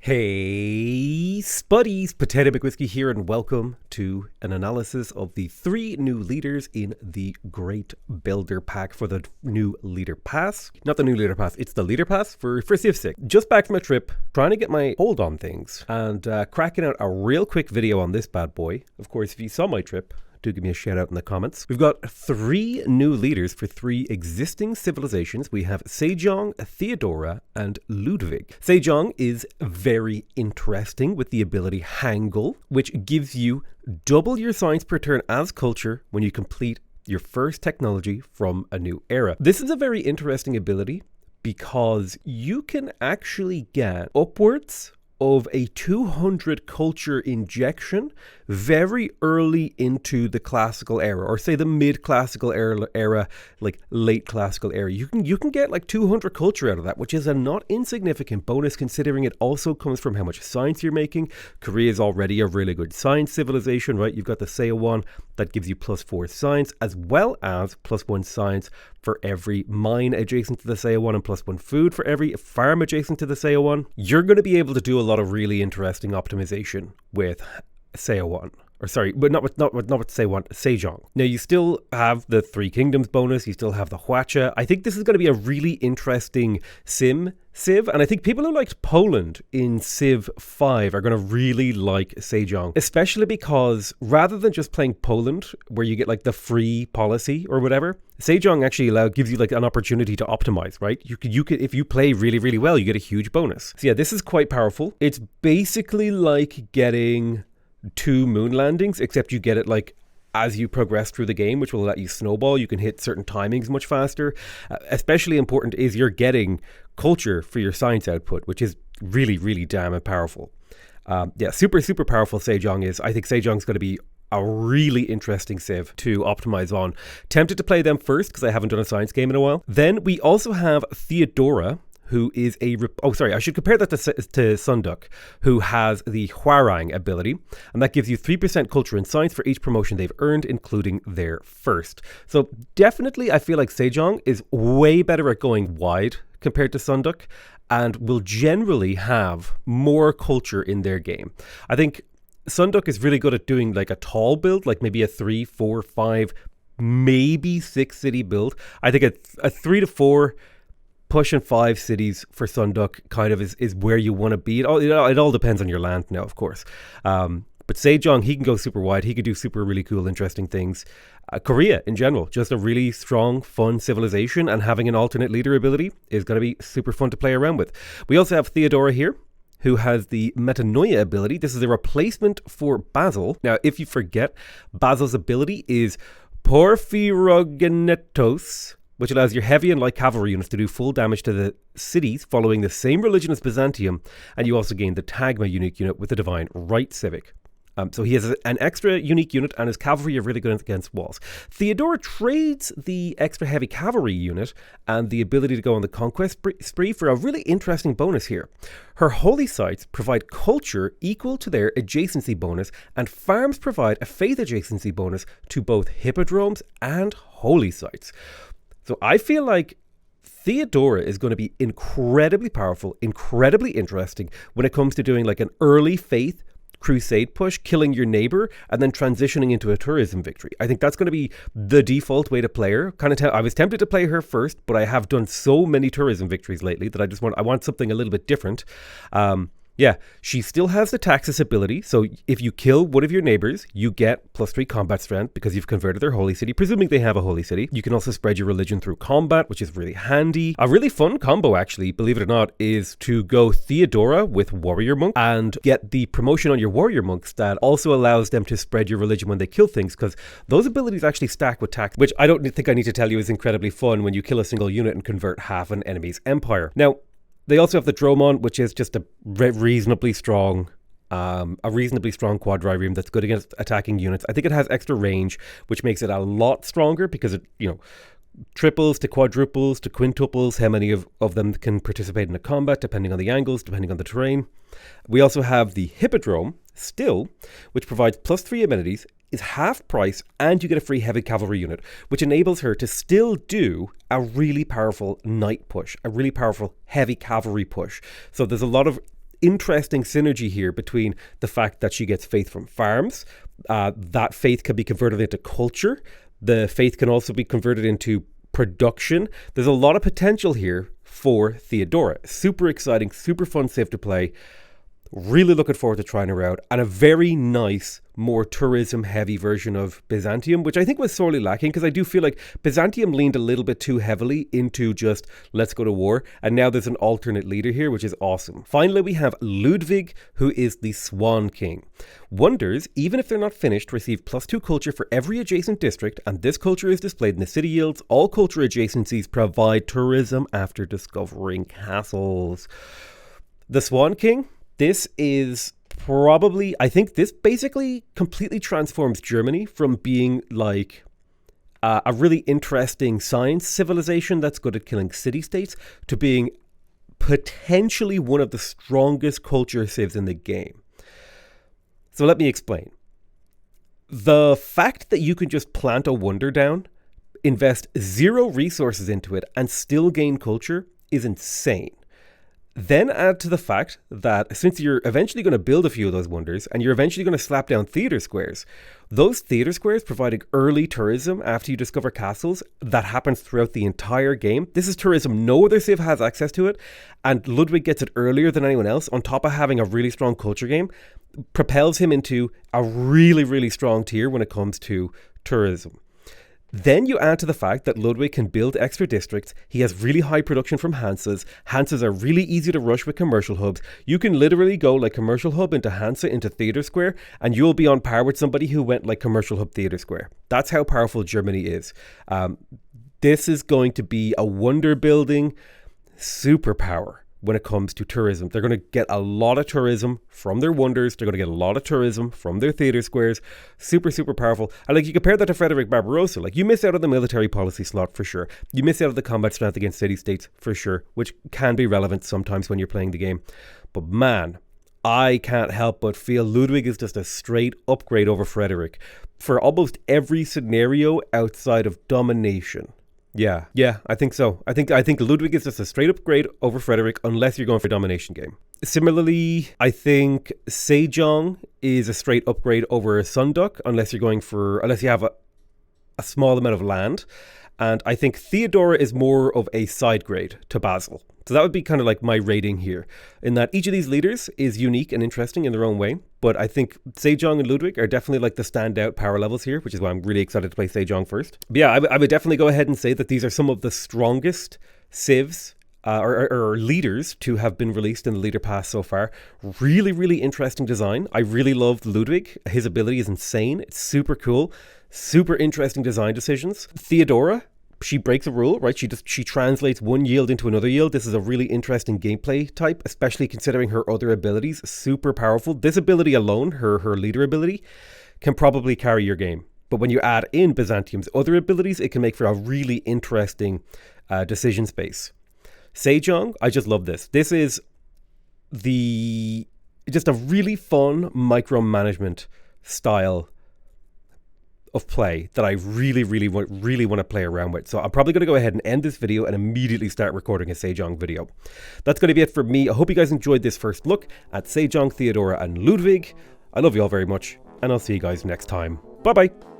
Hey Spuddies, Potato McWhiskey here, and welcome to an analysis of the 3 new leaders in the Great Builder Pack for the new Leader Pass. Not the new Leader Pass, it's the Leader Pass for Civ 6. Just back from a trip, trying to get my hold on things, and cracking out a real quick video on this bad boy. Of course, if you saw my trip, do give me a shout out in the comments. We've got 3 new leaders for 3 existing civilizations. We have Sejong, Theodore, and Ludwig. Sejong is very interesting with the ability Hangul, which gives you double your science per turn as culture when you complete your first technology from a new era. This is a very interesting ability because you can actually get upwards of a 200 culture injection very early into the classical era, or say the mid-classical era, like late classical era. You can get like 200 culture out of that, which is a not insignificant bonus considering it also comes from how much science you're making. Korea is already a really good science civilization, right? You've got the Sejong that gives you +4 science, as well as +1 science for every mine adjacent to the Sejong and +1 food for every farm adjacent to the Sejong. You're going to be able to do a lot of really interesting optimization with Sejong. Or sorry, but not with Sejong. Now you still have the 3 kingdoms bonus, you still have the Hwacha. I think this is going to be a really interesting Civ, and I think people who liked Poland in Civ 5 are going to really like Sejong, especially because rather than just playing Poland, where you get like the free policy or whatever, Sejong actually gives you like an opportunity to optimize, right? You could if you play really, really well, you get a huge bonus. So yeah, this is quite powerful. It's basically like getting 2 moon landings, except you get it like as you progress through the game, which will let you snowball. You can hit certain timings much faster. Especially important is you're getting culture for your science output, which is really, really damn powerful. Yeah, super powerful Sejong is. I think Sejong's going to be a really interesting civ to optimize on. Tempted to play them first because I haven't done a science game in a while. Then we also have Theodora, who is I should compare that to Sunduk, who has the Hwarang ability, and that gives you 3% culture and science for each promotion they've earned, including their first. So definitely I feel like Sejong is way better at going wide compared to Sunduk, and will generally have more culture in their game. I think Sunduk is really good at doing like a tall build, like maybe a 3, 4, 5, maybe 6 city build. I think a 3 to 4 pushing 5 cities for Sunduk kind of is where you want to be. It all depends on your land now, of course. But Sejong, he can go super wide. He can do super really cool, interesting things. Korea, in general, just a really strong, fun civilization, and having an alternate leader ability is going to be super fun to play around with. We also have Theodora here, who has the Metanoia ability. This is a replacement for Basil. Now, if you forget, Basil's ability is Porphyrogenetos, which allows your heavy and light cavalry units to do full damage to the cities following the same religion as Byzantium, and you also gain the Tagma unique unit with the Divine Right Civic. So he has an extra unique unit, and his cavalry are really good against walls. Theodora trades the extra heavy cavalry unit and the ability to go on the conquest spree for a really interesting bonus here. Her holy sites provide culture equal to their adjacency bonus, and farms provide a faith adjacency bonus to both hippodromes and holy sites. So I feel like Theodora is going to be incredibly powerful, incredibly interesting when it comes to doing like an early faith crusade push, killing your neighbor, and then transitioning into a tourism victory. I think that's going to be the default way to play her. I was tempted to play her first, but I have done so many tourism victories lately that I want something a little bit different. Yeah, she still has the Taxis ability, so if you kill one of your neighbors, you get +3 combat strength because you've converted their holy city, presuming they have a holy city. You can also spread your religion through combat, which is really handy. A really fun combo, actually, believe it or not, is to go Theodora with Warrior Monk and get the promotion on your Warrior Monks that also allows them to spread your religion when they kill things, because those abilities actually stack with tax, which I don't think I need to tell you is incredibly fun when you kill a single unit and convert half an enemy's empire. Now, they also have the Dromon, which is just a reasonably strong quadrireme that's good against attacking units. I think it has extra range, which makes it a lot stronger because it, triples to quadruples to quintuples, how many of them can participate in a combat, depending on the angles, depending on the terrain. We also have the Hippodrome, still, which provides +3 amenities, is half price, and you get a free heavy cavalry unit, which enables her to still do a really powerful knight push, a really powerful heavy cavalry push. So there's a lot of interesting synergy here between the fact that she gets faith from farms. That faith can be converted into culture. The faith can also be converted into production. There's a lot of potential here for Theodora. Super exciting, super fun civ to play. Really looking forward to trying her out, and a very nice, more tourism heavy version of Byzantium, which I think was sorely lacking, because I do feel like Byzantium leaned a little bit too heavily into just let's go to war, and now there's an alternate leader here, which is awesome. Finally, we have Ludwig, who is the Swan King. Wonders, even if they're not finished, receive +2 culture for every adjacent district, and this culture is displayed in the city yields. All culture adjacencies provide tourism after discovering castles. The Swan King, this is probably, I think this basically completely transforms Germany from being like a really interesting science civilization that's good at killing city-states to being potentially one of the strongest culture civs in the game. So let me explain. The fact that you can just plant a wonder down, invest 0 resources into it, and still gain culture is insane. Then add to the fact that since you're eventually going to build a few of those wonders and you're eventually going to slap down theatre squares, those theatre squares providing early tourism after you discover castles that happens throughout the entire game. This is tourism no other civ has access to it, and Ludwig gets it earlier than anyone else, on top of having a really strong culture game, propels him into a really, really strong tier when it comes to tourism. Then you add to the fact that Ludwig can build extra districts. He has really high production from Hansas. Hansas are really easy to rush with commercial hubs. You can literally go like commercial hub into Hansa into Theatre Square, and you'll be on par with somebody who went like commercial hub Theatre Square. That's how powerful Germany is. This is going to be a wonder building superpower when it comes to tourism. They're going to get a lot of tourism from their wonders. They're going to get a lot of tourism from their theatre squares. Super, super powerful. And like, you compare that to Frederick Barbarossa, like, you miss out on the military policy slot for sure. You miss out on the combat strength against city-states for sure, which can be relevant sometimes when you're playing the game. But man, I can't help but feel Ludwig is just a straight upgrade over Frederick for almost every scenario outside of domination. Yeah, I think so. I think Ludwig is just a straight upgrade over Frederick, unless you're going for a domination game. Similarly, I think Sejong is a straight upgrade over Sunduk, unless you have a small amount of land. And I think Theodore is more of a side grade to Basil. So that would be kind of like my rating here, in that each of these leaders is unique and interesting in their own way. But I think Sejong and Ludwig are definitely like the standout power levels here, which is why I'm really excited to play Sejong first. But yeah, I would definitely go ahead and say that these are some of the strongest civs or leaders to have been released in the leader pass so far. Really, really interesting design. I really loved Ludwig. His ability is insane. It's super cool. Super interesting design decisions. Theodora, she breaks a rule, right? She translates one yield into another yield. This is a really interesting gameplay type, especially considering her other abilities. Super powerful. This ability alone, her leader ability, can probably carry your game. But when you add in Byzantium's other abilities, it can make for a really interesting decision space. Sejong, I just love this. This is just a really fun micromanagement style of play that I really want to play around with. So I'm probably going to go ahead and end this video and immediately start recording a Sejong video. That's going to be it for me. I hope you guys enjoyed this first look at Sejong, Theodora, and Ludwig. I love you all very much, and I'll see you guys next time. Bye bye.